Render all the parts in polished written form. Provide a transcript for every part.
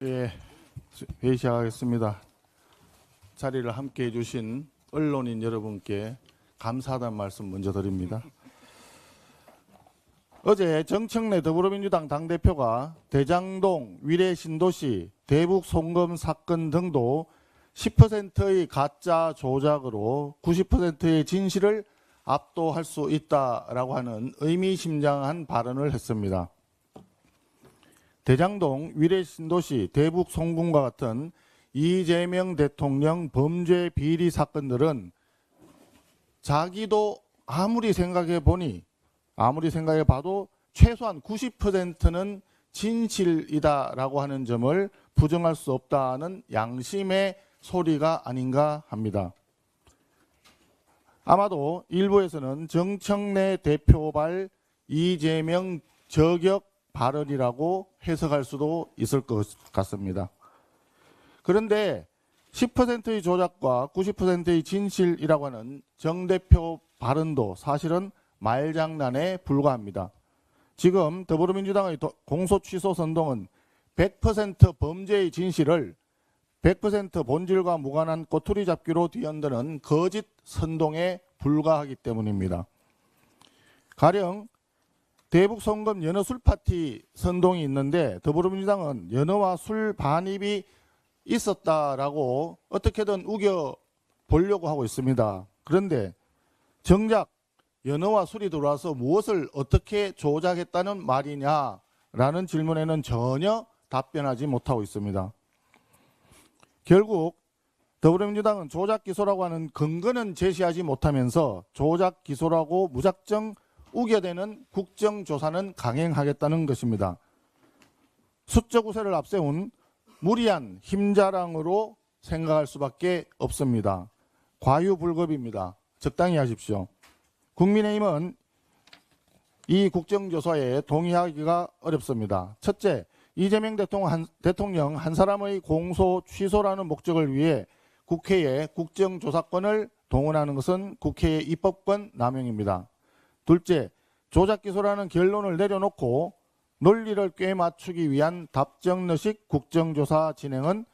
예, 회의 시작하겠습니다. 자리를 함께 해주신 언론인 여러분께 감사하다는 말씀 먼저 드립니다. 어제 정청래 더불어민주당 당대표가 대장동, 위례 신도시, 대북 송금 사건 등도 10%의 가짜 조작으로 90%의 진실을 압도할 수 있다라고 하는 의미심장한 발언을 했습니다. 대장동, 위례 신도시, 대북 송금과 같은 이재명 대통령 범죄 비리 사건들은 자기도 아무리 생각해 봐도 최소한 90%는 진실이다라고 하는 점을 부정할 수 없다는 양심의 소리가 아닌가 합니다. 아마도 일부에서는 정청래 대표발 이재명 저격 발언이라고 해석할 수도 있을 것 같습니다. 그런데 10%의 조작과 90%의 진실이라고 하는 정 대표 발언도 사실은 말장난에 불과합니다. 지금 더불어민주당의 공소 취소 선동은 100% 범죄의 진실을 100% 본질과 무관한 꼬투리 잡기로 뒤흔드는 거짓 선동에 불과하기 때문입니다. 가령 대북 송금 연어 술 파티 선동이 있는데 더불어민주당은 연어와 술 반입이 있었다라고 어떻게든 우겨 보려고 하고 있습니다. 그런데 정작 연어와 술이 들어와서 무엇을 어떻게 조작했다는 말이냐라는 질문에는 전혀 답변하지 못하고 있습니다. 결국 더불어민주당은 조작 기소라고 하는 근거는 제시하지 못하면서 조작 기소라고 무작정 우겨대는 국정조사는 강행하겠다는 것입니다. 수적 우세를 앞세운 무리한 힘자랑으로 생각할 수밖에 없습니다. 과유불급입니다. 적당히 하십시오. 국민의힘은 이 국정조사에 동의하기가 어렵습니다. 첫째, 이재명 대통령 한 사람의 공소 취소라는 목적을 위해 국회에 국정조사권을 동원하는 것은 국회의 입법권 남용입니다. 둘째, 조작기소라는 결론을 내려놓고 논리를 꿰맞추기 위한 답정너식 국정조사 진행은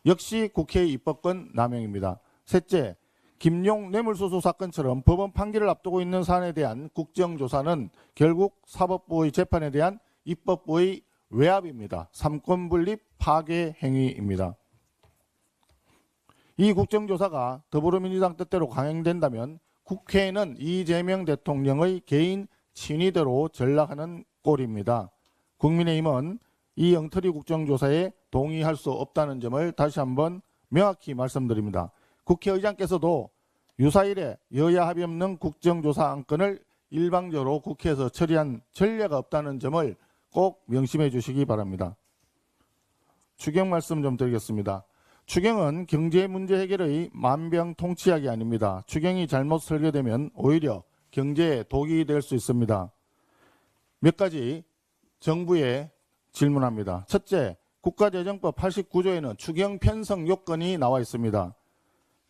역시 국회의 입법권 남용입니다. 셋째, 김용 뇌물수수 사건처럼 법원 판결을 앞두고 있는 사안에 대한 국정조사는 결국 사법부의 재판에 대한 입법부의 외압입니다. 삼권분립 파괴 행위입니다. 이 국정조사가 더불어민주당 뜻대로 강행된다면 국회는 이재명 대통령의 개인 친위대로 전락하는 꼴입니다. 국민의힘은 이 엉터리 국정조사에 동의할 수 없다는 점을 다시 한번 명확히 말씀드립니다. 국회의장께서도 유사일에 여야 합의 없는 국정조사 안건을 일방적으로 국회에서 처리한 전례가 없다는 점을 꼭 명심해 주시기 바랍니다. 추경 말씀 좀 드리겠습니다. 추경은 경제 문제 해결의 만병통치약이 아닙니다. 추경이 잘못 설계되면 오히려 경제에 독이 될 수 있습니다. 몇 가지 정부에 질문합니다. 첫째, 국가재정법 89조에는 추경 편성 요건이 나와 있습니다.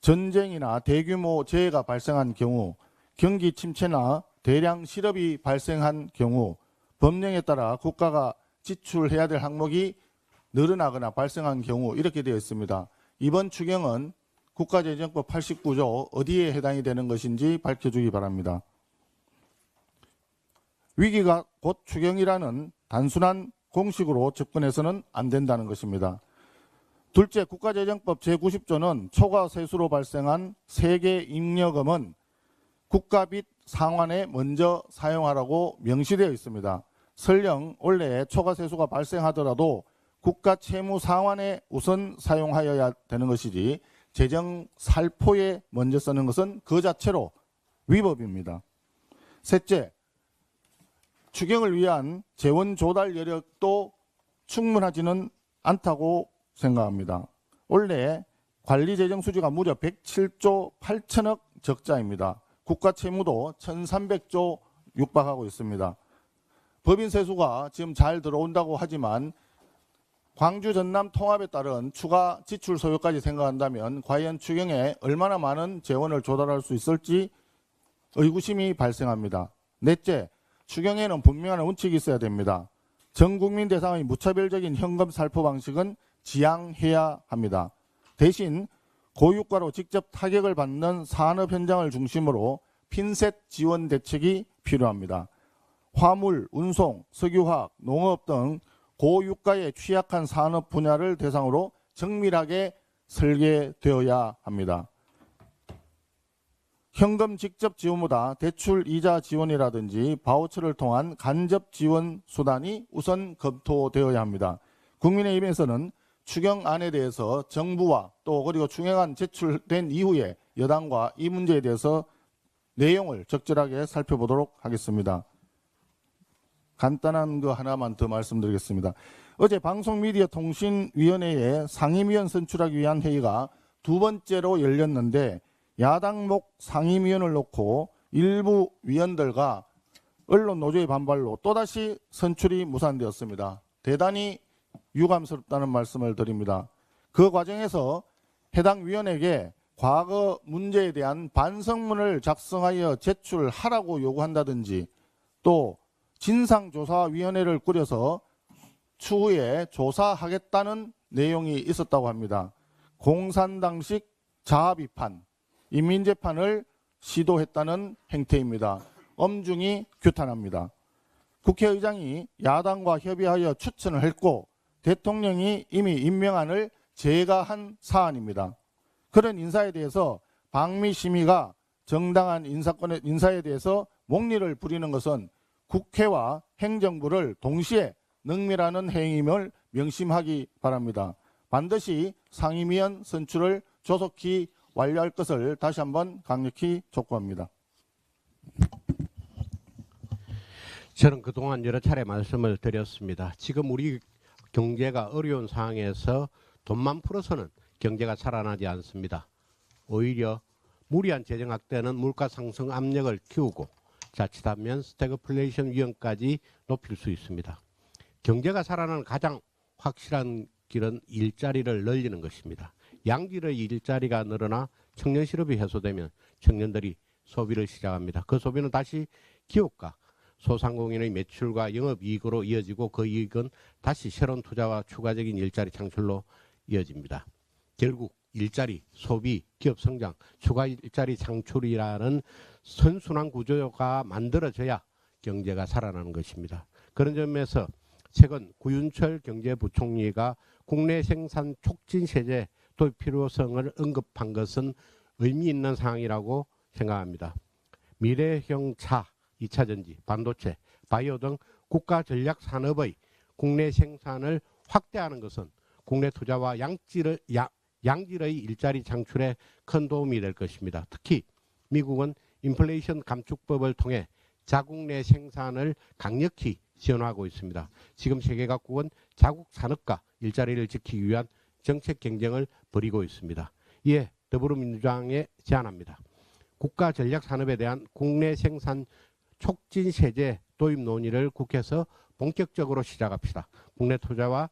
전쟁이나 대규모 재해가 발생한 경우, 경기 침체나 대량 실업이 발생한 경우, 법령에 따라 국가가 지출해야 될 항목이 늘어나거나 발생한 경우 이렇게 되어 있습니다. 이번 추경은 국가재정법 89조 어디에 해당이 되는 것인지 밝혀주기 바랍니다. 위기가 곧 추경이라는 단순한 공식으로 접근해서는 안 된다는 것입니다. 둘째, 국가재정법 제90조는 초과 세수로 발생한 세계 잉여금은 국가빚 상환에 먼저 사용하라고 명시되어 있습니다. 설령 원래 초과 세수가 발생하더라도 국가 채무 상환에 우선 사용하여야 되는 것이지 재정 살포에 먼저 쓰는 것은 그 자체로 위법입니다. 셋째, 추경을 위한 재원 조달 여력도 충분하지는 않다고 생각합니다. 원래 관리 재정 수지가 무려 107조 8천억 적자입니다. 국가 채무도 1300조 육박하고 있습니다. 법인 세수가 지금 잘 들어온다고 하지만 광주 전남 통합에 따른 추가 지출 소요까지 생각한다면 과연 추경에 얼마나 많은 재원을 조달할 수 있을지 의구심이 발생합니다. 넷째, 추경에는 분명한 원칙이 있어야 됩니다. 전 국민 대상의 무차별적인 현금 살포 방식은 지양해야 합니다. 대신 고유가로 직접 타격을 받는 산업 현장을 중심으로 핀셋 지원 대책이 필요합니다. 화물, 운송, 석유화학, 농업 등 고유가에 취약한 산업 분야를 대상으로 정밀하게 설계되어야 합니다. 현금 직접 지원보다 대출 이자 지원이라든지 바우처를 통한 간접 지원 수단이 우선 검토되어야 합니다. 국민의힘에서는 추경안에 대해서 정부와 또 그리고 추경안 제출된 이후에 여당과 이 문제에 대해서 내용을 적절하게 살펴보도록 하겠습니다. 간단한 거 하나만 더 말씀드리겠습니다. 어제 방송미디어통신위원회에 상임위원 선출하기 위한 회의가 두 번째로 열렸는데 야당목 상임위원을 놓고 일부 위원들과 언론 노조의 반발로 또다시 선출이 무산되었습니다. 대단히 유감스럽다는 말씀을 드립니다. 그 과정에서 해당 위원에게 과거 문제에 대한 반성문을 작성하여 제출하라고 요구한다든지 또 진상조사위원회를 꾸려서 추후에 조사하겠다는 내용이 있었다고 합니다. 공산당식 자아비판, 인민재판을 시도했다는 행태입니다. 엄중히 규탄합니다. 국회의장이 야당과 협의하여 추천을 했고 대통령이 이미 임명안을 제거한 사안입니다. 그런 인사에 대해서 방미심의가 정당한 인사에 대해서 목리를 부리는 것은 국회와 행정부를 동시에 능멸하는 행위임을 명심하기 바랍니다. 반드시 상임위원 선출을 조속히 완료할 것을 다시 한번 강력히 촉구합니다. 저는 그동안 여러 차례 말씀을 드렸습니다. 지금 우리 경제가 어려운 상황에서 돈만 풀어서는 경제가 살아나지 않습니다. 오히려 무리한 재정 확대는 물가 상승 압력을 키우고 자칫하면 스태그플레이션 위험까지 높일 수 있습니다. 경제가 살아나는 가장 확실한 길은 일자리를 늘리는 것입니다. 양질의 일자리가 늘어나 청년 실업이 해소되면 청년들이 소비를 시작합니다. 그 소비는 다시 기업가, 소상공인의 매출과 영업이익으로 이어지고 그 이익은 다시 새로운 투자와 추가적인 일자리 창출로 이어집니다. 결국 일자리, 소비, 기업 성장, 추가 일자리 창출이라는 선순환 구조가 만들어져야 경제가 살아나는 것입니다. 그런 점에서 최근 구윤철 경제부총리가 국내 생산 촉진 세제 도입 필요성을 언급한 것은 의미 있는 사항이라고 생각합니다. 미래형 차, 2차 전지, 반도체, 바이오 등 국가 전략 산업의 국내 생산을 확대하는 것은 국내 투자와 양질의 일자리 창출에 큰 도움이 될 것입니다. 특히 미국은 인플레이션 감축법을 통해 자국 내 생산을 강력히 지원하고 있습니다. 지금 세계 각국은 자국 산업과 일자리를 지키기 위한 정책 경쟁을 벌이고 있습니다. 이에 더불어민주당에 제안합니다. 국가 전략 산업에 대한 국내 생산 촉진 세제 도입 논의를 국회에서 본격적으로 시작합시다. 국내 투자와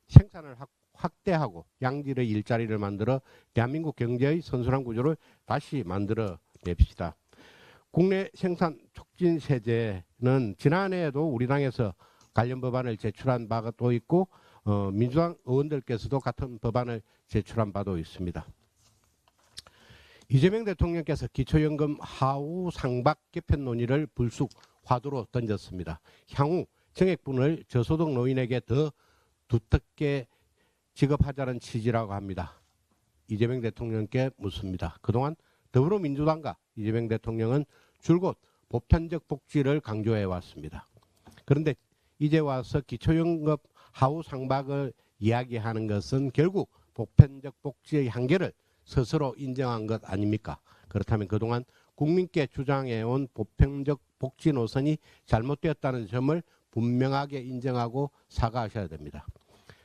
생산을 확대하고 양질의 일자리를 만들어 대한민국 경제의 선순환 구조를 다시 만들어 냅시다. 국내 생산 촉진 세제는 지난해에도 우리 당에서 관련 법안을 제출한 바가 또 있고 민주당 의원들께서도 같은 법안을 제출한 바도 있습니다. 이재명 대통령께서 기초연금 하우 상박 개편 논의를 불쑥 화두로 던졌습니다. 향후 정액분을 저소득 노인에게 더 두텁게 지급하자는 취지라고 합니다. 이재명 대통령께 묻습니다. 그동안 더불어민주당과 이재명 대통령은 줄곧 보편적 복지를 강조해 왔습니다. 그런데 이제 와서 기초연금 하우 상박을 이야기하는 것은 결국 보편적 복지의 한계를 스스로 인정한 것 아닙니까? 그렇다면 그동안 국민께 주장해온 보편적 복지 노선이 잘못되었다는 점을 분명하게 인정하고 사과하셔야 됩니다.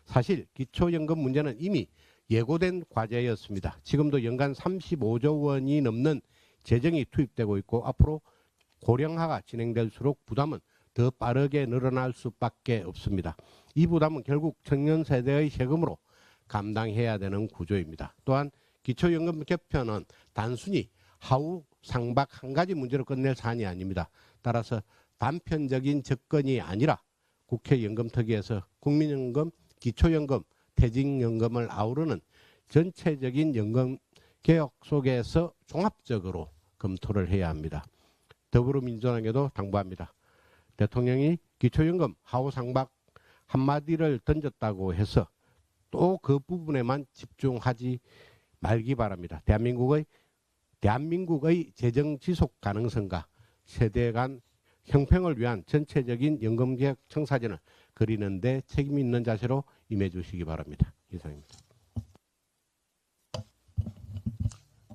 사실 기초연금 문제는 이미 예고된 과제였습니다. 지금도 연간 35조 원이 넘는 재정이 투입되고 있고 앞으로 고령화가 진행될수록 부담은 더 빠르게 늘어날 수밖에 없습니다. 이 부담은 결국 청년 세대의 세금으로 감당해야 되는 구조입니다. 또한 기초연금 개편은 단순히 하우 상박 한 가지 문제로 끝낼 사안이 아닙니다. 따라서 단편적인 접근이 아니라 국회 연금특위에서 국민연금, 기초연금 퇴직연금을 아우르는 전체적인 연금 개혁 속에서 종합적으로 검토를 해야 합니다. 더불어민주당에도 당부합니다. 대통령이 기초연금 하우상박 한마디를 던졌다고 해서 또 그 부분에만 집중하지 말기 바랍니다. 대한민국의 재정 지속 가능성과 세대 간 형평을 위한 전체적인 연금개혁 청사진을 그리는 데 책임 있는 자세로 임해 주시기 바랍니다. 이상입니다.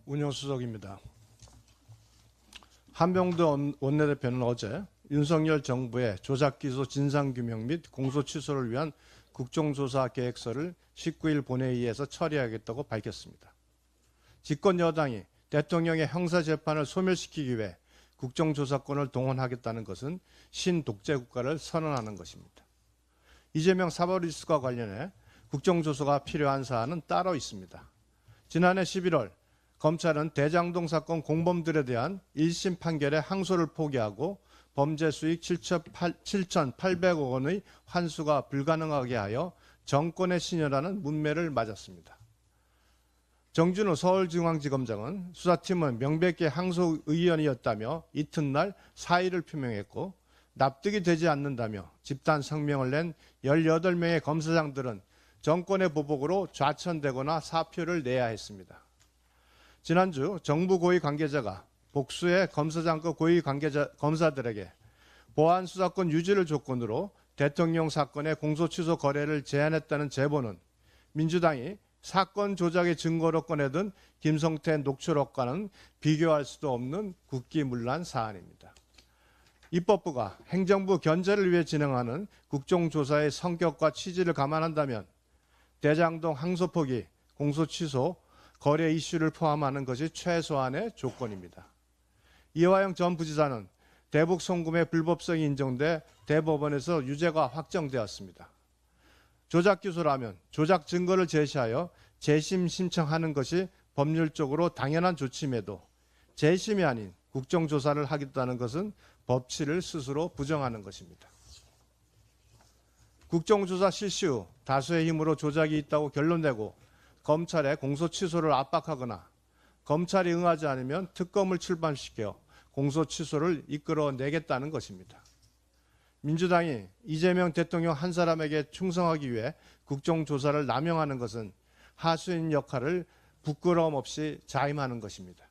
운영수석입니다. 한병도 원내대표는 어제 윤석열 정부의 조작기소 진상규명 및 공소 취소를 위한 국정조사 계획서를 19일 본회의에서 처리하겠다고 밝혔습니다. 집권 여당이 대통령의 형사재판을 소멸시키기 위해 국정조사권을 동원하겠다는 것은 신독재국가를 선언하는 것입니다. 이재명 사법리스크와 관련해 국정조사가 필요한 사안은 따로 있습니다. 지난해 11월 검찰은 대장동 사건 공범들에 대한 1심 판결의 항소를 포기하고 범죄 수익 7,800억 원의 환수가 불가능하게 하여 정권의 신여라는 문매를 맞았습니다. 정준우 서울중앙지검장은 수사팀은 명백히 항소 의원이었다며 이튿날 사의를 표명했고, 납득이 되지 않는다며 집단 성명을 낸 18명의 검사장들은 정권의 보복으로 좌천되거나 사표를 내야 했습니다. 지난주 정부 고위 관계자가 복수의 검사장급 고위 검사들에게 보안 수사권 유지를 조건으로 대통령 사건의 공소 취소 거래를 제안했다는 제보는 민주당이 사건 조작의 증거로 꺼내든 김성태 녹취록과는 비교할 수도 없는 국기문란 사안입니다. 입법부가 행정부 견제를 위해 진행하는 국정조사의 성격과 취지를 감안한다면 대장동 항소 포기, 공소 취소, 거래 이슈를 포함하는 것이 최소한의 조건입니다. 이화영 전 부지사는 대북 송금의 불법성이 인정돼 대법원에서 유죄가 확정되었습니다. 조작 기소라면 조작 증거를 제시하여 재심 신청하는 것이 법률적으로 당연한 조치임에도 재심이 아닌 국정조사를 하겠다는 것은 법치를 스스로 부정하는 것입니다. 국정조사 실시 후 다수의 힘으로 조작이 있다고 결론내고 검찰의 공소 취소를 압박하거나 검찰이 응하지 않으면 특검을 출범시켜 공소 취소를 이끌어내겠다는 것입니다. 민주당이 이재명 대통령 한 사람에게 충성하기 위해 국정조사를 남용하는 것은 하수인 역할을 부끄러움 없이 자임하는 것입니다.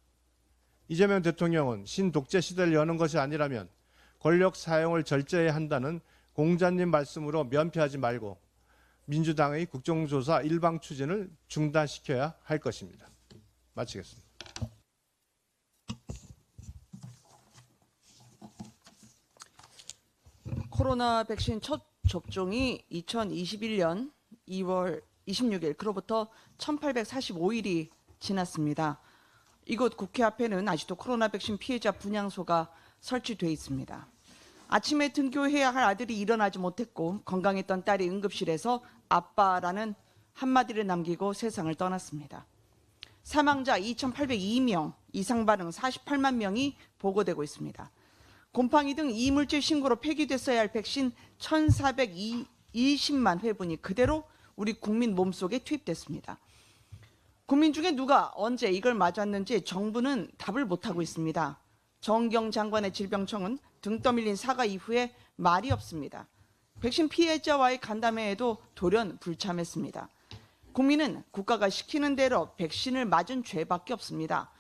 이재명 대통령은 신독재 시대를 여는 것이 아니라면 권력 사용을 절제해야 한다는 공자님 말씀으로 면피하지 말고 민주당의 국정조사 일방 추진을 중단시켜야 할 것입니다. 마치겠습니다. 코로나 백신 첫 접종이 2021년 2월 26일, 그로부터 1845일이 지났습니다. 이곳 국회 앞에는 아직도 코로나 백신 피해자 분향소가 설치돼 있습니다. 아침에 등교해야 할 아들이 일어나지 못했고 건강했던 딸이 응급실에서 아빠라는 한마디를 남기고 세상을 떠났습니다. 사망자 2,802명, 이상 반응 48만 명이 보고되고 있습니다. 곰팡이 등 이물질 신고로 폐기됐어야 할 백신 1,420만 회분이 그대로 우리 국민 몸속에 투입됐습니다. 국민 중에 누가 언제 이걸 맞았는지 정부는 답을 못하고 있습니다. 정경 장관의 질병청은 등 떠밀린 사과 이후에 말이 없습니다. 백신 피해자와의 간담회에도 돌연 불참했습니다. 국민은 국가가 시키는 대로 백신을 맞은 죄밖에 없습니다.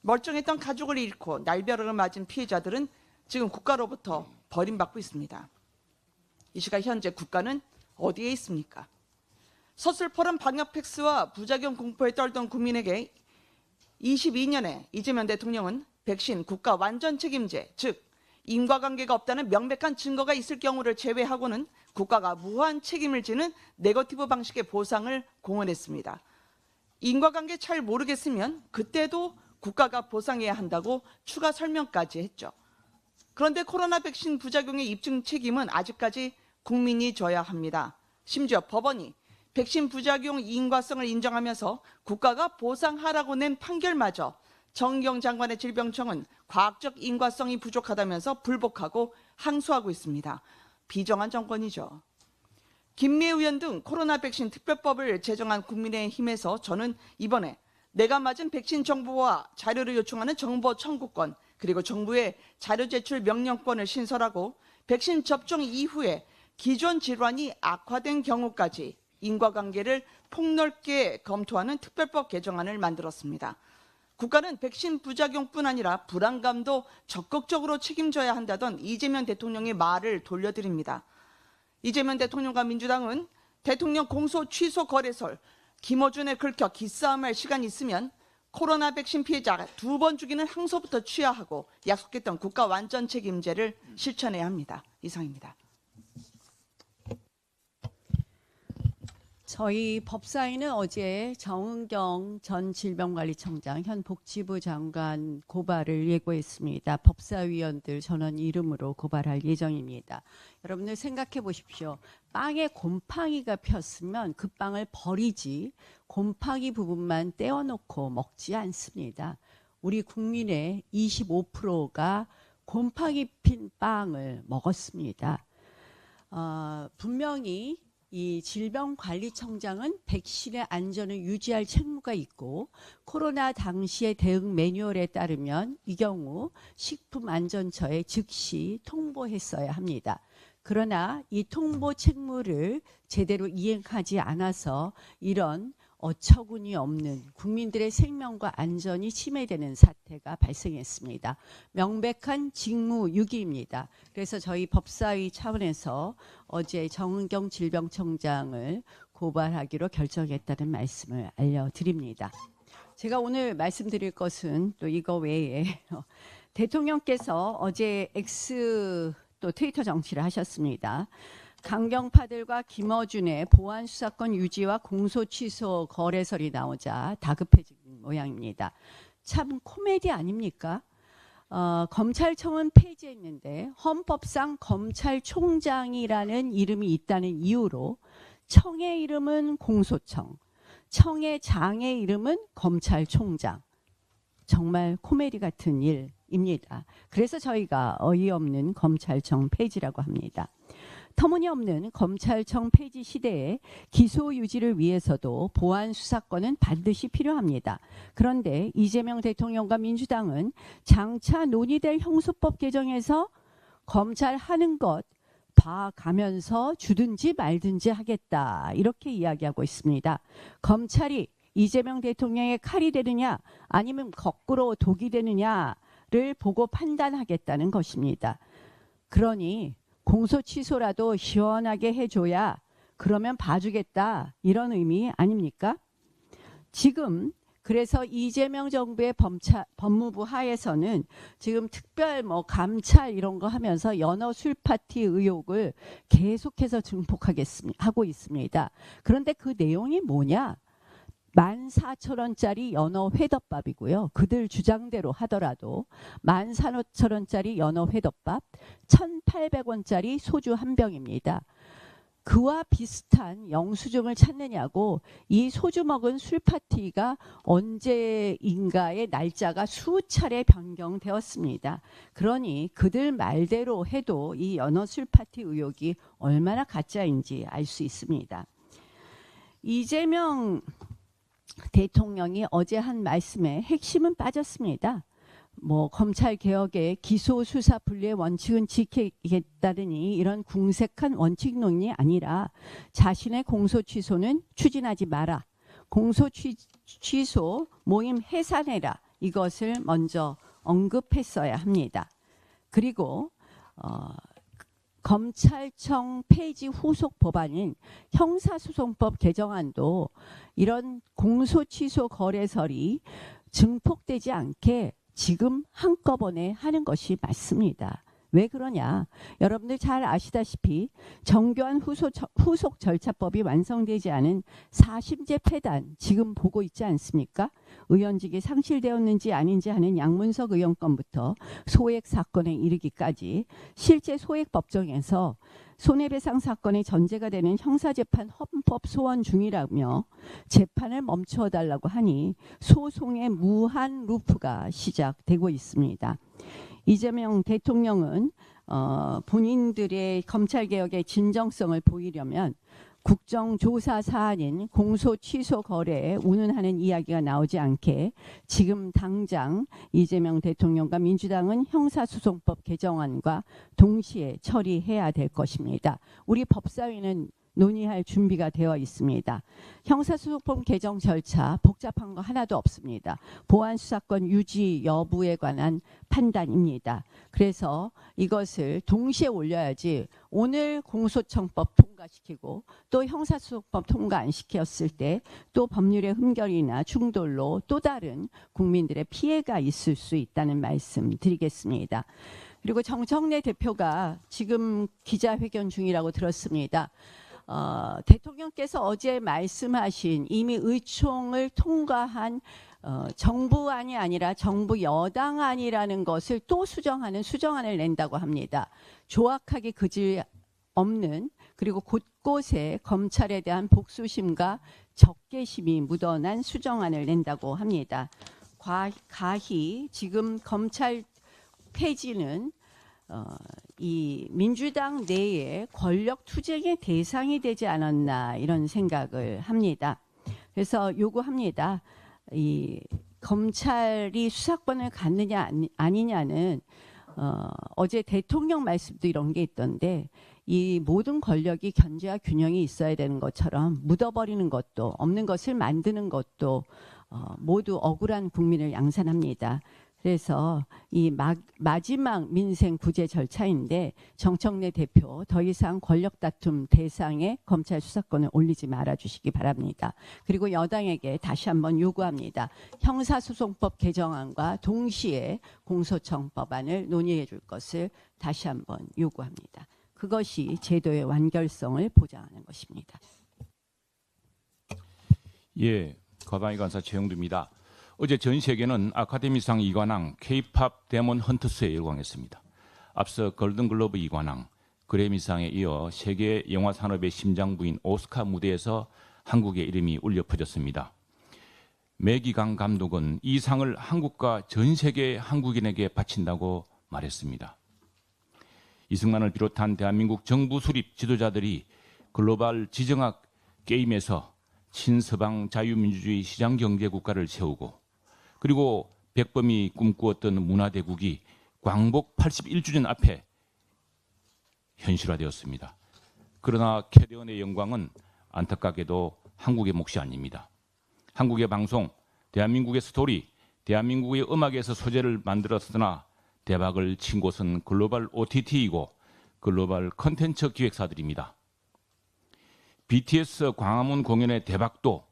멀쩡했던 가족을 잃고 날벼락을 맞은 피해자들은 지금 국가로부터 버림받고 있습니다. 이 시각 현재 국가는 어디에 있습니까? 서슬퍼런 방역 팩스와 부작용 공포에 떨던 국민에게 22년에 이재명 대통령은 백신 국가 완전 책임제, 즉 인과관계가 없다는 명백한 증거가 있을 경우를 제외하고는 국가가 무한 책임을 지는 네거티브 방식의 보상을 공언했습니다. 인과관계 잘 모르겠으면 그때도 국가가 보상해야 한다고 추가 설명까지 했죠. 그런데 코로나 백신 부작용의 입증 책임은 아직까지 국민이 져야 합니다. 심지어 법원이 백신 부작용 인과성을 인정하면서 국가가 보상하라고 낸 판결마저 정경 장관의 질병청은 과학적 인과성이 부족하다면서 불복하고 항소하고 있습니다. 비정한 정권이죠. 김미애 의원 등 코로나 백신 특별법을 제정한 국민의힘에서 저는 이번에 내가 맞은 백신 정보와 자료를 요청하는 정보 청구권, 그리고 정부의 자료 제출 명령권을 신설하고 백신 접종 이후에 기존 질환이 악화된 경우까지 인과관계를 폭넓게 검토하는 특별법 개정안을 만들었습니다. 국가는 백신 부작용뿐 아니라 불안감도 적극적으로 책임져야 한다던 이재명 대통령의 말을 돌려드립니다. 이재명 대통령과 민주당은 대통령 공소 취소 거래설, 김어준에 긁혀 기싸움할 시간이 있으면 코로나 백신 피해자 2번 주기는 항소부터 취하하고 약속했던 국가 완전 책임제를 실천해야 합니다. 이상입니다. 저희 법사위는 어제 정은경 전 질병관리청장, 현 복지부 장관 고발을 예고했습니다. 법사위원들 전원 이름으로 고발할 예정입니다. 여러분들 생각해 보십시오. 빵에 곰팡이가 폈으면 그 빵을 버리지 곰팡이 부분만 떼어놓고 먹지 않습니다. 우리 국민의 25%가 곰팡이 핀 빵을 먹었습니다. 분명히 이 질병관리청장은 백신의 안전을 유지할 책무가 있고 코로나 당시의 대응 매뉴얼에 따르면 이 경우 식품안전처에 즉시 통보했어야 합니다. 그러나 이 통보 책무를 제대로 이행하지 않아서 이런 어처구니 없는 국민들의 생명과 안전이 침해되는 사태가 발생했습니다. 명백한 직무유기입니다. 그래서 저희 법사위 차원에서 어제 정은경 질병청장을 고발하기로 결정했다는 말씀을 알려드립니다. 제가 오늘 말씀드릴 것은 또 이거 외에 대통령께서 어제 X 또 트위터 정치를 하셨습니다. 강경파들과 김어준의 보안 수사권 유지와 공소 취소 거래설이 나오자 다급해진 모양입니다. 참 코미디 아닙니까? 검찰청은 폐지했는데 헌법상 검찰총장이라는 이름이 있다는 이유로 청의 이름은 공소청, 청의 장의 이름은 검찰총장. 정말 코미디 같은 일입니다. 그래서 저희가 어이없는 검찰청 폐지라고 합니다. 터무니없는 검찰청 폐지 시대에 기소 유지를 위해서도 보안 수사권은 반드시 필요합니다. 그런데 이재명 대통령과 민주당은 장차 논의될 형소법 개정에서 검찰 하는 것 봐가면서 주든지 말든지 하겠다 이렇게 이야기하고 있습니다. 검찰이 이재명 대통령의 칼이 되느냐 아니면 거꾸로 독이 되느냐를 보고 판단하겠다는 것입니다. 그러니 공소 취소라도 시원하게 해줘야 그러면 봐주겠다 이런 의미 아닙니까? 지금 그래서 이재명 정부의 법무부 하에서는 지금 특별 감찰 이런 거 하면서 연어 술 파티 의혹을 계속해서 증폭하고 있습니다. 그런데 그 내용이 뭐냐? 14,000원짜리 연어 회덮밥이고요. 그들 주장대로 하더라도 14,000원짜리 연어 회덮밥, 1,800원짜리 소주 한 병입니다. 그와 비슷한 영수증을 찾느냐고 이 소주 먹은 술 파티가 언제인가의 날짜가 수차례 변경되었습니다. 그러니 그들 말대로 해도 이 연어 술 파티 의혹이 얼마나 가짜인지 알 수 있습니다. 이재명 대통령이 어제 한 말씀에 핵심은 빠졌습니다. 검찰 개혁의 기소 수사 분리의 원칙은 지키겠다더니 이런 궁색한 원칙론이 아니라 자신의 공소 취소는 추진하지 마라. 공소 취소 모임 해산해라. 이것을 먼저 언급했어야 합니다. 그리고 검찰청 폐지 후속 법안인 형사소송법 개정안도 이런 공소취소 거래설이 증폭되지 않게 지금 한꺼번에 하는 것이 맞습니다. 왜 그러냐? 여러분들 잘 아시다시피 정교한 후속 절차법이 완성되지 않은 4심제 패단 지금 보고 있지 않습니까? 의원직이 상실되었는지 아닌지 하는 양문석 의원 건부터 소액 사건에 이르기까지 실제 소액 법정에서 손해배상 사건의 전제가 되는 형사재판 헌법 소원 중이라며 재판을 멈춰달라고 하니 소송의 무한 루프가 시작되고 있습니다. 이재명 대통령은 본인들의 검찰개혁의 진정성을 보이려면 국정조사 사안인 공소 취소 거래에 운운하는 이야기가 나오지 않게 지금 당장 이재명 대통령과 민주당은 형사소송법 개정안과 동시에 처리해야 될 것입니다. 우리 법사위는 논의할 준비가 되어 있습니다. 형사소송법 개정 절차 복잡한 거 하나도 없습니다. 보안수사권 유지 여부에 관한 판단입니다. 그래서 이것을 동시에 올려야지 오늘 공소청법 통과시키고 또 형사소송법 통과 안 시켰을 때 또 법률의 흠결이나 충돌로 또 다른 국민들의 피해가 있을 수 있다는 말씀 드리겠습니다. 그리고 정청래 대표가 지금 기자회견 중이라고 들었습니다. 대통령께서 어제 말씀하신 이미 의총을 통과한 정부안이 아니라 정부 여당안이라는 것을 또 수정안을 낸다고 합니다. 조악하게 그질 없는, 그리고 곳곳에 검찰에 대한 복수심과 적개심이 묻어난 수정안을 낸다고 합니다. 가히 지금 검찰 폐지는 이 민주당 내에 권력 투쟁의 대상이 되지 않았나 이런 생각을 합니다. 그래서 요구합니다. 이 검찰이 수사권을 갖느냐 아니냐는 어제 대통령 말씀도 이런 게 있던데 이 모든 권력이 견제와 균형이 있어야 되는 것처럼 묻어버리는 것도 없는 것을 만드는 것도 모두 억울한 국민을 양산합니다. 그래서 이 마지막 민생 구제 절차인데 정청래 대표 더 이상 권력 다툼 대상에 검찰 수사권을 올리지 말아주시기 바랍니다. 그리고 여당에게 다시 한번 요구합니다. 형사소송법 개정안과 동시에 공소청법안을 논의해 줄 것을 다시 한번 요구합니다. 그것이 제도의 완결성을 보장하는 것입니다. 예, 과방위 간사 최영두입니다. 어제 전 세계는 아카데미상 이관왕 K-팝 데몬 헌터스에 열광했습니다. 앞서 골든글로브 이관왕, 그래미상에 이어 세계 영화 산업의 심장부인 오스카 무대에서 한국의 이름이 울려 퍼졌습니다. 매기강 감독은 이 상을 한국과 전 세계 한국인에게 바친다고 말했습니다. 이승만을 비롯한 대한민국 정부 수립 지도자들이 글로벌 지정학 게임에서 친서방 자유민주주의 시장경제 국가를 세우고 그리고 백범이 꿈꾸었던 문화대국이 광복 81주년 앞에 현실화되었습니다. 그러나 캐대언의 영광은 안타깝게도 한국의 몫이 아닙니다. 한국의 방송, 대한민국의 스토리, 대한민국의 음악에서 소재를 만들었으나 대박을 친 곳은 글로벌 OTT이고 글로벌 컨텐츠 기획사들입니다. BTS 광화문 공연의 대박도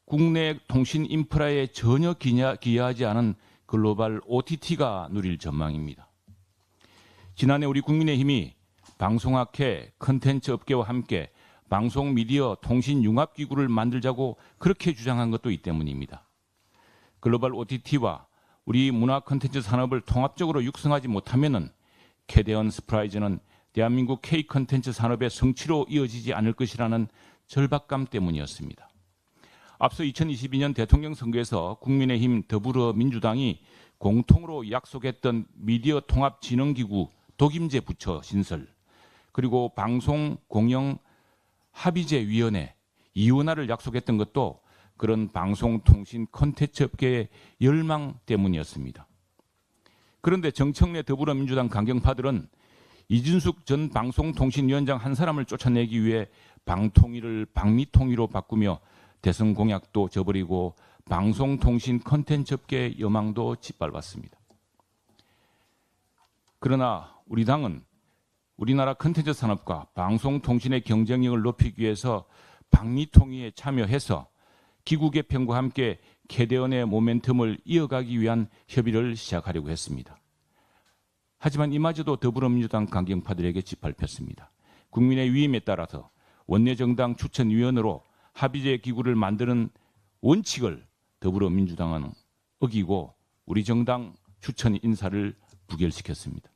국내 통신 인프라에 전혀 기여하지 않은 글로벌 OTT가 누릴 전망입니다. 지난해 우리 국민의힘이 방송학회, 컨텐츠 업계와 함께 방송 미디어 통신 융합기구를 만들자고 그렇게 주장한 것도 이 때문입니다. 글로벌 OTT와 우리 문화 컨텐츠 산업을 통합적으로 육성하지 못하면은 캐대언 스프라이즈는 대한민국 K 컨텐츠 산업의 성취로 이어지지 않을 것이라는 절박감 때문이었습니다. 앞서 2022년 대통령 선거에서 국민의힘 더불어민주당이 공통으로 약속했던 미디어 통합진흥기구 독임제 부처 신설, 그리고 방송공영 합의제위원회 이원화를 약속했던 것도 그런 방송통신 콘텐츠 업계의 열망 때문이었습니다. 그런데 정청래 더불어민주당 강경파들은 이준숙 전 방송통신위원장 한 사람을 쫓아내기 위해 방통위를 방미통위로 바꾸며 대선 공약도 저버리고 방송통신 콘텐츠 업계의 여망도 짓밟았습니다. 그러나 우리 당은 우리나라 콘텐츠 산업과 방송통신의 경쟁력을 높이기 위해서 방미통위에 참여해서 기구 개편과 함께 캐대언의 모멘텀을 이어가기 위한 협의를 시작하려고 했습니다. 하지만 이마저도 더불어민주당 강경파들에게 짓밟혔습니다. 국민의 위임에 따라서 원내정당 추천위원으로 합의제 기구를 만드는 원칙을 더불어민주당은 어기고 우리 정당 추천 인사를 부결시켰습니다.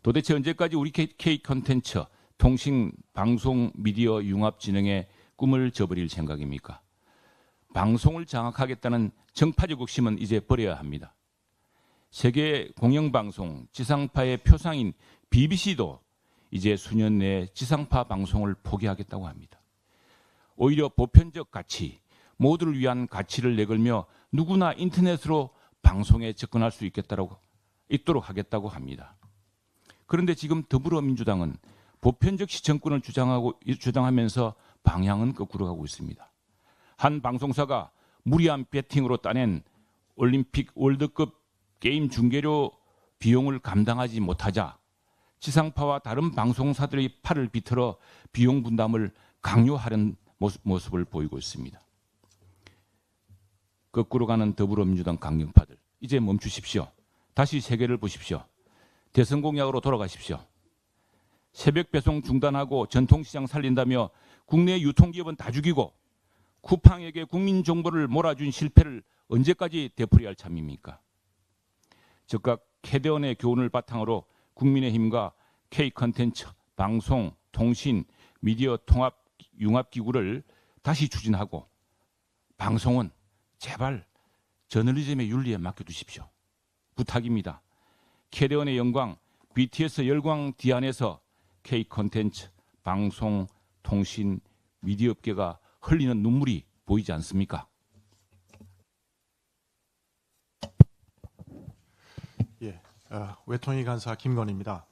도대체 언제까지 우리 K 콘텐츠, 통신, 방송, 미디어 융합 진흥의 꿈을 저버릴 생각입니까? 방송을 장악하겠다는 정파적 욕심은 이제 버려야 합니다. 세계 공영방송, 지상파의 표상인 BBC도 이제 수년 내에 지상파 방송을 포기하겠다고 합니다. 오히려 보편적 가치, 모두를 위한 가치를 내걸며 누구나 인터넷으로 방송에 접근할 수 있도록 하겠다고 합니다. 그런데 지금 더불어민주당은 보편적 시청권을 주장하면서 방향은 거꾸로 가고 있습니다. 한 방송사가 무리한 배팅으로 따낸 올림픽 월드컵 게임 중계료 비용을 감당하지 못하자 지상파와 다른 방송사들의 팔을 비틀어 비용 분담을 강요하는 모습을 보이고 있습니다. 거꾸로 가는 더불어민주당 강경파들, 이제 멈추십시오. 다시 세계를 보십시오. 대선 공약으로 돌아가십시오. 새벽 배송 중단하고 전통시장 살린다며 국내 유통기업은 다 죽이고 쿠팡에게 국민 정보를 몰아준 실패를 언제까지 되풀이할 참입니까? 즉각 캐대원의 교훈을 바탕으로 국민의힘과 K컨텐츠, 방송, 통신, 미디어 통합 융합기구를 다시 추진하고 방송은 제발 저널리즘의 윤리에 맡겨두십시오. 부탁입니다. 캐대원의 영광, BTS 열광 뒤안에서 K컨텐츠, 방송, 통신, 미디어 업계가 흘리는 눈물이 보이지 않습니까? 예, 외통위 간사 김건희입니다.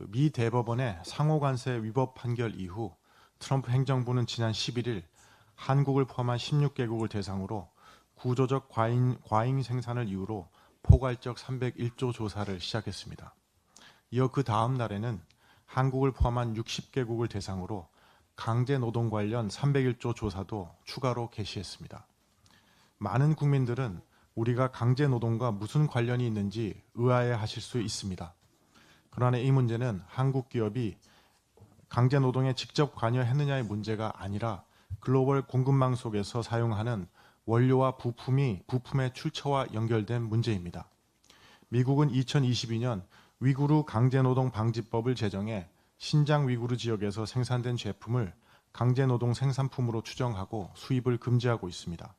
미 대법원의 상호관세 위법 판결 이후 트럼프 행정부는 지난 11일 한국을 포함한 16개국을 대상으로 구조적 과잉 생산을 이유로 포괄적 301조 조사를 시작했습니다. 이어 그 다음 날에는 한국을 포함한 60개국을 대상으로 강제 노동 관련 301조 조사도 추가로 개시했습니다. 많은 국민들은 우리가 강제 노동과 무슨 관련이 있는지 의아해하실 수 있습니다. 그러나 이 문제는 한국 기업이 강제 노동에 직접 관여했느냐의 문제가 아니라 글로벌 공급망 속에서 사용하는 원료와 부품의 출처와 연결된 문제입니다. 미국은 2022년 위구르 강제노동 방지법을 제정해 신장 위구르 지역에서 생산된 제품을 강제노동 생산품으로 추정하고 수입을 금지하고 있습니다.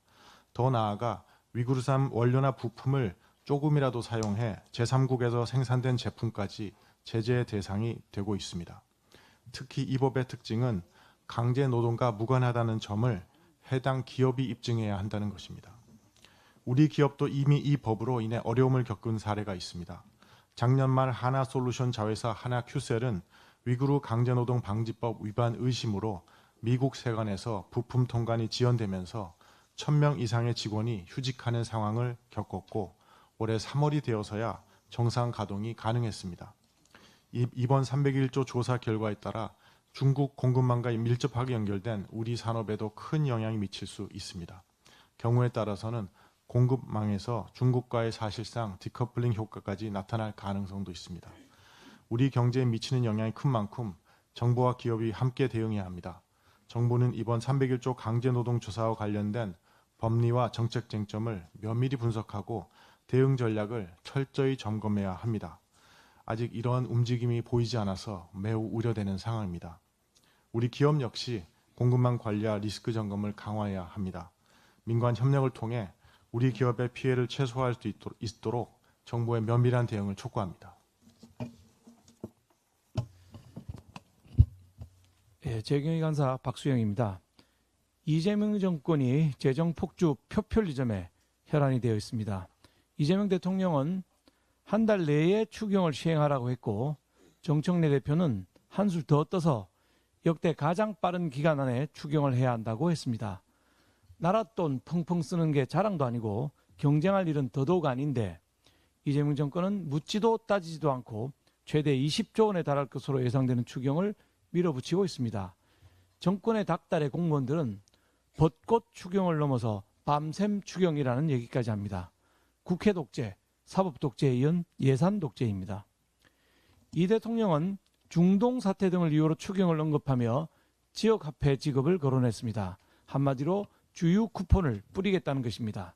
더 나아가 위구르산 원료나 부품을 조금이라도 사용해 제3국에서 생산된 제품까지 제재의 대상이 되고 있습니다. 특히 이 법의 특징은 강제노동과 무관하다는 점을 해당 기업이 입증해야 한다는 것입니다. 우리 기업도 이미 이 법으로 인해 어려움을 겪은 사례가 있습니다. 작년 말 하나솔루션 자회사 하나큐셀은 위구르 강제노동 방지법 위반 의심으로 미국 세관에서 부품 통관이 지연되면서 1000명 이상의 직원이 휴직하는 상황을 겪었고 올해 3월이 되어서야 정상 가동이 가능했습니다. 이번 301조 조사 결과에 따라 중국 공급망과 밀접하게 연결된 우리 산업에도 큰 영향이 미칠 수 있습니다. 경우에 따라서는 공급망에서 중국과의 사실상 디커플링 효과까지 나타날 가능성도 있습니다. 우리 경제에 미치는 영향이 큰 만큼 정부와 기업이 함께 대응해야 합니다. 정부는 이번 301조 강제노동 조사와 관련된 법리와 정책 쟁점을 면밀히 분석하고 대응 전략을 철저히 점검해야 합니다. 아직 이러한 움직임이 보이지 않아서 매우 우려되는 상황입니다. 우리 기업 역시 공급망 관리와 리스크 점검을 강화해야 합니다. 민관 협력을 통해 우리 기업의 피해를 최소화할 수 있도록 정부의 면밀한 대응을 촉구합니다. 예, 재경위 간사 박수영입니다. 이재명 정권이 재정 폭주 표편리점에 혈안이 되어 있습니다. 이재명 대통령은 한 달 내에 추경을 시행하라고 했고 정청래 대표는 한술 더 떠서 역대 가장 빠른 기간 안에 추경을 해야 한다고 했습니다. 나라 돈 펑펑 쓰는 게 자랑도 아니고 경쟁할 일은 더더욱 아닌데 이재명 정권은 묻지도 따지지도 않고 최대 20조 원에 달할 것으로 예상되는 추경을 밀어붙이고 있습니다. 정권의 닥달의 공무원들은 벚꽃 추경을 넘어서 밤샘 추경이라는 얘기까지 합니다. 국회 독재, 사법 독재에 이은 예산 독재입니다. 이 대통령은 중동 사태 등을 이유로 추경을 언급하며 지역화폐 지급을 거론했습니다. 한마디로 주유 쿠폰을 뿌리겠다는 것입니다.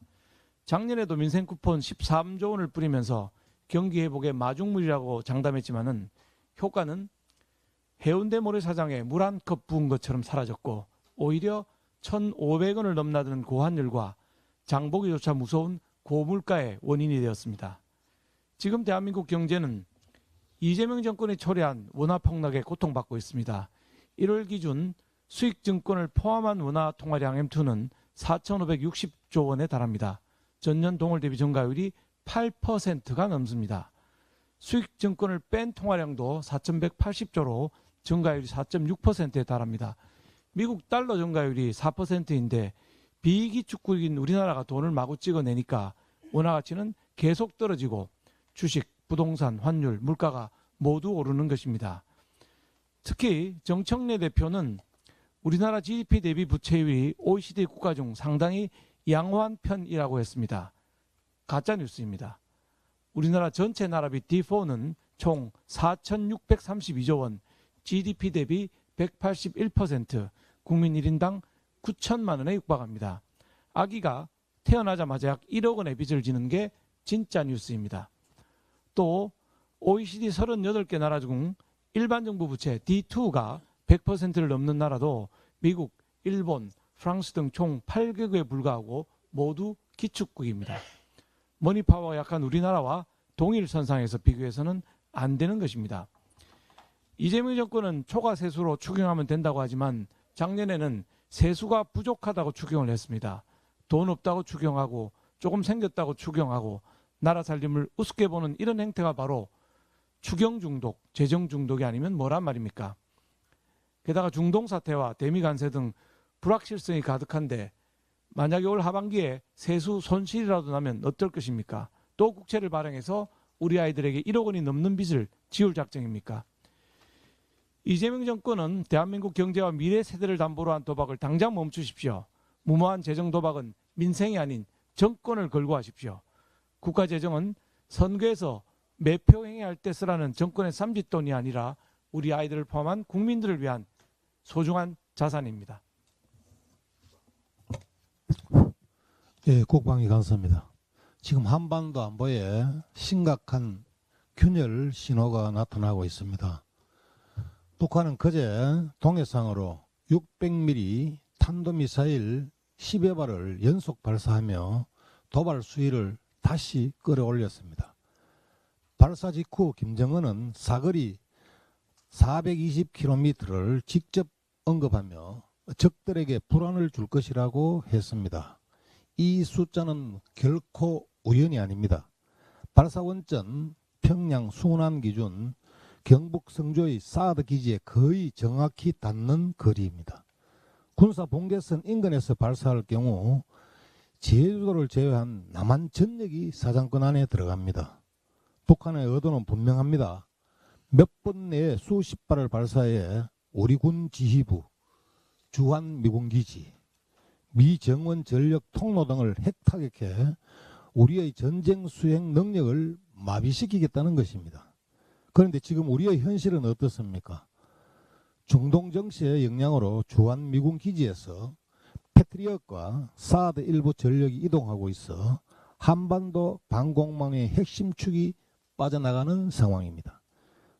작년에도 민생 쿠폰 13조 원을 뿌리면서 경기 회복의 마중물이라고 장담했지만은 효과는 해운대 모래사장에 물 한 컵 부은 것처럼 사라졌고 오히려 1,500원을 넘나드는 고환율과 장보기조차 무서운 고물가의 원인이 되었습니다. 지금 대한민국 경제는 이재명 정권이 초래한 원화 폭락에 고통받고 있습니다. 1월 기준 수익증권을 포함한 원화 통화량 M2는 4,560조 원에 달합니다. 전년 동월 대비 증가율이 8%가 넘습니다. 수익증권을 뺀 통화량도 4,180조로 증가율이 4.6%에 달합니다. 미국 달러 증가율이 4%인데 비이기 축국인 우리나라가 돈을 마구 찍어내니까 원화 가치는 계속 떨어지고 주식, 부동산, 환율, 물가가 모두 오르는 것입니다. 특히 정청래 대표는 우리나라 GDP 대비 부채율이 OECD 국가 중 상당히 양호한 편이라고 했습니다. 가짜 뉴스입니다. 우리나라 전체 나라비 D4는 총 4,632조 원, GDP 대비 181%, 국민 1인당 9천만 원에 육박합니다. 아기가 태어나자마자 약 1억 원의 빚을 지는 게 진짜 뉴스입니다. 또 OECD 38개 나라 중 일반 정부 부채 D2가 100%를 넘는 나라도 미국, 일본, 프랑스 등 총 8개국에 불과하고 모두 기축국입니다. 머니파워가 약한 우리나라와 동일선상에서 비교해서는 안 되는 것입니다. 이재명 정권은 초과 세수로 추경하면 된다고 하지만 작년에는 세수가 부족하다고 추경을 했습니다. 돈 없다고 추경하고 조금 생겼다고 추경하고 나라 살림을 우습게 보는 이런 행태가 바로 추경 중독, 재정 중독이 아니면 뭐란 말입니까? 게다가 중동 사태와 대미 관세 등 불확실성이 가득한데 만약에 올 하반기에 세수 손실이라도 나면 어떨 것입니까? 또 국채를 발행해서 우리 아이들에게 1억 원이 넘는 빚을 지울 작정입니까? 이재명 정권은 대한민국 경제와 미래 세대를 담보로 한 도박을 당장 멈추십시오. 무모한 재정 도박은 민생이 아닌 정권을 걸고 하십시오. 국가재정은 선거에서 매표 행위할 때 쓰라는 정권의 삼짓돈이 아니라 우리 아이들을 포함한 국민들을 위한 소중한 자산입니다. 예, 국방위 간사입니다. 지금 한반도 안보에 심각한 균열 신호가 나타나고 있습니다. 북한은 그제 동해상으로 600mm 탄도미사일 10여 발을 연속 발사하며 도발 수위를 다시 끌어올렸습니다. 발사 직후 김정은은 사거리 420km를 직접 언급하며 적들에게 불안을 줄 것이라고 했습니다. 이 숫자는 결코 우연이 아닙니다. 발사 원점 평양 순안 기준 경북 성주의 사드 기지에 거의 정확히 닿는 거리입니다. 군사 봉계선 인근에서 발사할 경우 제주도를 제외한 남한 전역이 사정권 안에 들어갑니다. 북한의 의도는 분명합니다. 몇 번 내에 수십 발을 발사해 우리 군 지휘부, 주한 미군기지, 미 정원 전력 통로 등을 핵타격해 우리의 전쟁 수행 능력을 마비시키겠다는 것입니다. 그런데 지금 우리의 현실은 어떻습니까? 중동 정세의 영향으로 주한 미군 기지에서 패트리엇과 사드 일부 전력이 이동하고 있어 한반도 방공망의 핵심 축이 빠져나가는 상황입니다.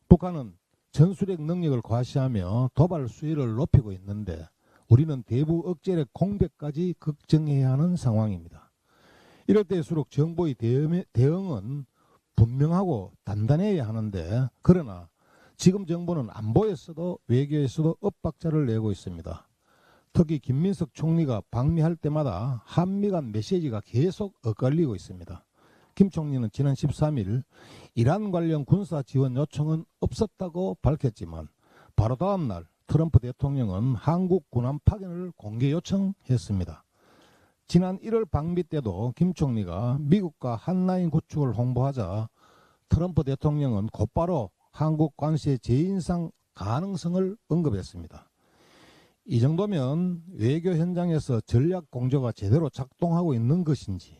북한은 전술핵 능력을 과시하며 도발 수위를 높이고 있는데 우리는 대북 억제력 공백까지 걱정해야 하는 상황입니다. 이럴 때일수록 정부의 대응은 분명하고 단단해야 하는데 그러나 지금 정부는 안보에서도 외교에서도 엇박자를 내고 있습니다. 특히 김민석 총리가 방미할 때마다 한미 간 메시지가 계속 엇갈리고 있습니다. 김 총리는 지난 13일 이란 관련 군사 지원 요청은 없었다고 밝혔지만 바로 다음 날 트럼프 대통령은 한국 군함 파견을 공개 요청했습니다. 지난 1월 방미 때도 김 총리가 미국과 한라인 구축을 홍보하자 트럼프 대통령은 곧바로 한국 관세 재인상 가능성을 언급했습니다. 이 정도면 외교 현장에서 전략 공조가 제대로 작동하고 있는 것인지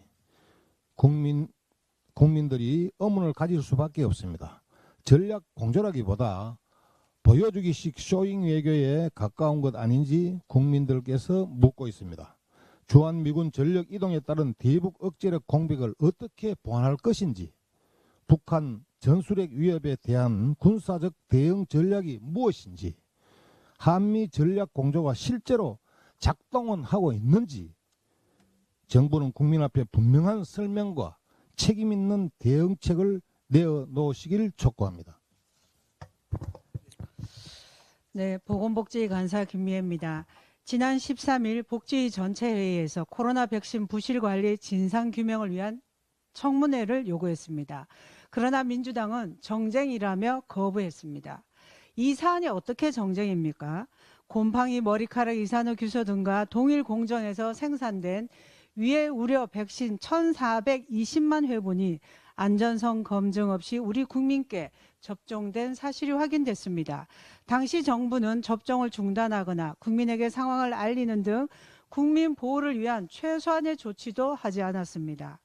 국민들이 의문을 가질 수밖에 없습니다. 전략 공조라기보다 보여주기식 쇼잉 외교에 가까운 것 아닌지 국민들께서 묻고 있습니다. 주한미군 전력 이동에 따른 대북 억제력 공백을 어떻게 보완할 것인지 북한 전술핵 위협에 대한 군사적 대응 전략이 무엇인지 한미 전략 공조가 실제로 작동은 하고 있는지 정부는 국민 앞에 분명한 설명과 책임 있는 대응책을 내어놓으시길 촉구합니다. 네, 보건복지간사 김미애입니다. 지난 13일 복지위 전체회의에서 코로나 백신 부실 관리 진상 규명을 위한 청문회를 요구했습니다. 그러나 민주당은 정쟁이라며 거부했습니다. 이 사안이 어떻게 정쟁입니까? 곰팡이, 머리카락, 이산화 규소 등과 동일 공정에서 생산된 위해 우려 백신 1,420만 회분이 안전성 검증 없이 우리 국민께 접종된 사실이 확인됐습니다. 당시 정부는 접종을 중단하거나 국민에게 상황을 알리는 등 국민 보호를 위한 최소한의 조치도 하지 않았습니다.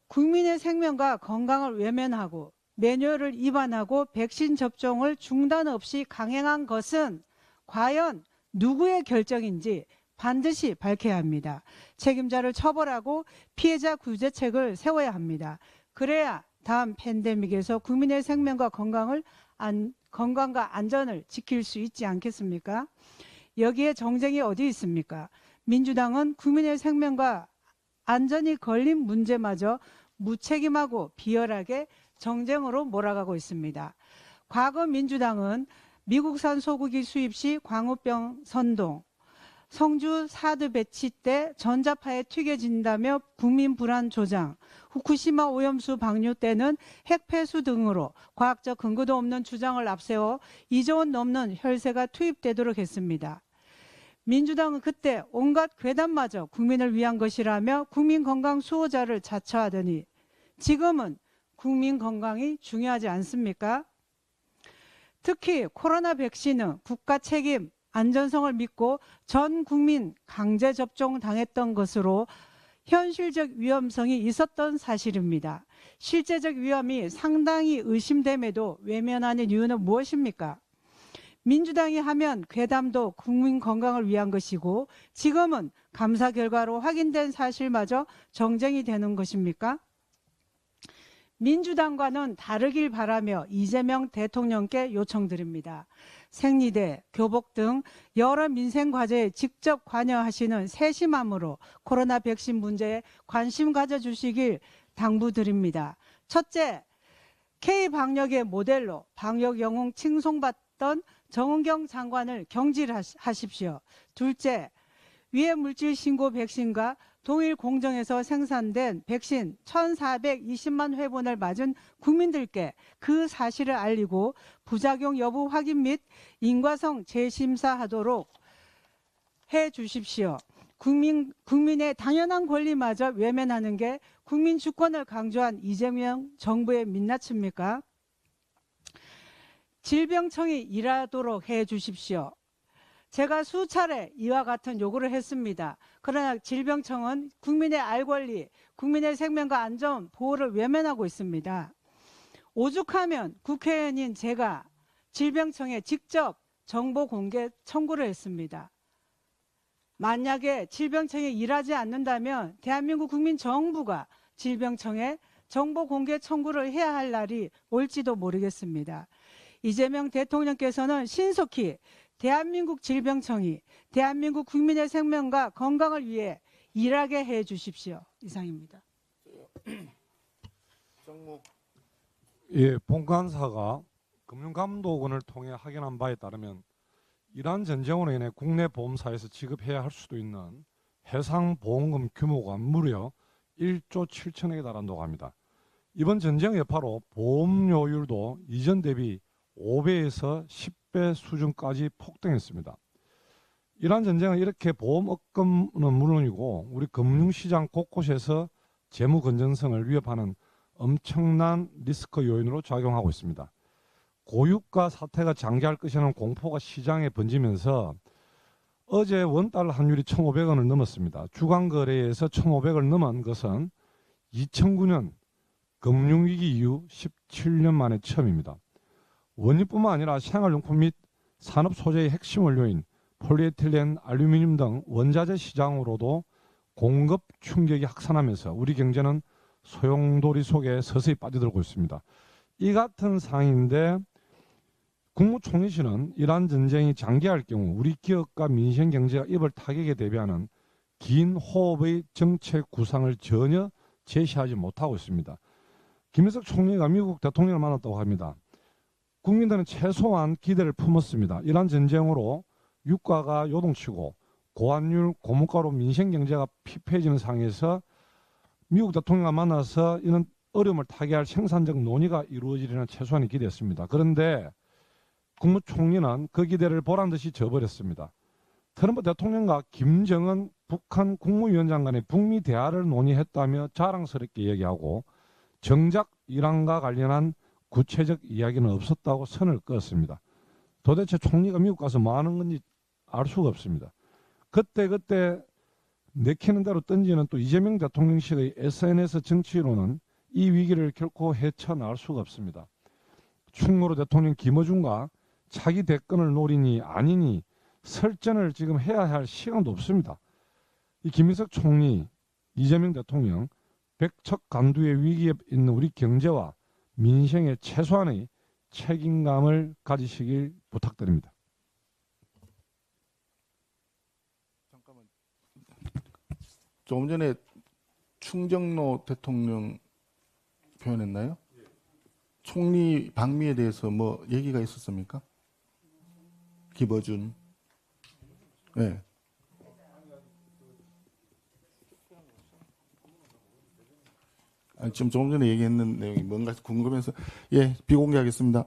국민의 생명과 건강을 외면하고 매뉴얼을 위반하고 백신 접종을 중단 없이 강행한 것은 과연 누구의 결정인지 반드시 밝혀야 합니다. 책임자를 처벌하고 피해자 구제책을 세워야 합니다. 그래야 다음 팬데믹에서 국민의 생명과 건강과 안전을 지킬 수 있지 않겠습니까? 여기에 정쟁이 어디 있습니까? 민주당은 국민의 생명과 안전이 걸린 문제마저 무책임하고 비열하게 정쟁으로 몰아가고 있습니다. 과거 민주당은 미국산 소고기 수입 시 광우병 선동, 성주 사드 배치 때 전자파에 튀겨진다며 국민 불안 조장, 후쿠시마 오염수 방류 때는 핵폐수 등으로 과학적 근거도 없는 주장을 앞세워 2조 원 넘는 혈세가 투입되도록 했습니다. 민주당은 그때 온갖 괴담마저 국민을 위한 것이라며 국민 건강 수호자를 자처하더니 지금은 국민 건강이 중요하지 않습니까? 특히 코로나 백신은 국가 책임, 안전성을 믿고 전 국민 강제 접종 당했던 것으로 현실적 위험성이 있었던 사실입니다. 실제적 위험이 상당히 의심됨에도 외면하는 이유는 무엇입니까? 민주당이 하면 괴담도 국민 건강을 위한 것이고 지금은 감사 결과로 확인된 사실마저 정쟁이 되는 것입니까? 민주당과는 다르길 바라며 이재명 대통령께 요청드립니다. 생리대, 교복 등 여러 민생 과제에 직접 관여하시는 세심함으로 코로나 백신 문제에 관심 가져주시길 당부드립니다. 첫째, K방역의 모델로 방역 영웅 칭송받던 정은경 장관을 경질하십시오. 둘째, 위해 물질 신고 백신과 동일 공정에서 생산된 백신 1,420만 회분을 맞은 국민들께 그 사실을 알리고 부작용 여부 확인 및 인과성 재심사하도록 해 주십시오. 국민의 당연한 권리마저 외면하는 게 국민 주권을 강조한 이재명 정부의 민낯입니까? 질병청이 일하도록 해 주십시오. 제가 수차례 이와 같은 요구를 했습니다. 그러나 질병청은 국민의 알 권리, 국민의 생명과 안전 보호를 외면하고 있습니다. 오죽하면 국회의원인 제가 질병청에 직접 정보 공개 청구를 했습니다. 만약에 질병청이 일하지 않는다면 대한민국 국민 정부가 질병청에 정보 공개 청구를 해야 할 날이 올지도 모르겠습니다. 이재명 대통령께서는 신속히 대한민국 질병청이 대한민국 국민의 생명과 건강을 위해 일하게 해 주십시오. 이상입니다. 예, 본관사가 금융감독원을 통해 확인한 바에 따르면 이러한 전쟁으로 인해 국내 보험사에서 지급해야 할 수도 있는 해상보험금 규모가 무려 1조 7천억에 달한다고 합니다. 이번 전쟁 여파로 보험료율도 이전 대비 5배에서 10배 수준까지 폭등했습니다. 이러한 전쟁은 이렇게 보험 억금은 물론이고 우리 금융시장 곳곳에서 재무 건전성을 위협하는 엄청난 리스크 요인으로 작용하고 있습니다. 고유가 사태가 장기할 것이라는 공포가 시장에 번지면서 어제 원달러 환율이 1,500원을 넘었습니다. 주간 거래에서 1,500원을 넘은 것은 2009년 금융위기 이후 17년 만에 처음입니다. 원유뿐만 아니라 생활용품 및 산업 소재의 핵심 원료인 폴리에틸렌, 알루미늄 등 원자재 시장으로도 공급 충격이 확산하면서 우리 경제는 소용돌이 속에 서서히 빠져들고 있습니다. 이 같은 상황인데 국무총리실은 이러한 전쟁이 장기화할 경우 우리 기업과 민생 경제가 입을 타격에 대비하는 긴 호흡의 정책 구상을 전혀 제시하지 못하고 있습니다. 김일성 총리가 미국 대통령을 만났다고 합니다. 국민들은 최소한 기대를 품었습니다. 이러한 전쟁으로 유가가 요동치고 고환율, 고물가로 민생 경제가 피폐해지는 상황에서 미국 대통령과 만나서 이런 어려움을 타개할 생산적 논의가 이루어지리라는 최소한의 기대였습니다. 그런데 국무총리는 그 기대를 보란 듯이 져버렸습니다. 트럼프 대통령과 김정은 북한 국무위원장 간의 북미 대화를 논의했다며 자랑스럽게 얘기하고 정작 이란과 관련한 구체적 이야기는 없었다고 선을 그었습니다. 도대체 총리가 미국 가서 뭐 하는 건지 알 수가 없습니다. 그때 내키는 대로 던지는 또 이재명 대통령식의 SNS 정치로는 이 위기를 결코 헤쳐나올 수가 없습니다. 충무로 대통령 김어준과 차기 대권을 노리니 아니니 설전을 지금 해야 할 시간도 없습니다. 이 김인석 총리, 이재명 대통령, 백척간두의 위기에 있는 우리 경제와 민생의 최소한의 책임감을 가지시길 부탁드립니다. 잠깐만. 조금 전에 충정로 대통령 표현했나요? 총리 방미에 대해서 뭐 얘기가 있었습니까? 김어준. 네. 지금 조금 전에 얘기했는 내용이 뭔가 궁금해서 비공개하겠습니다.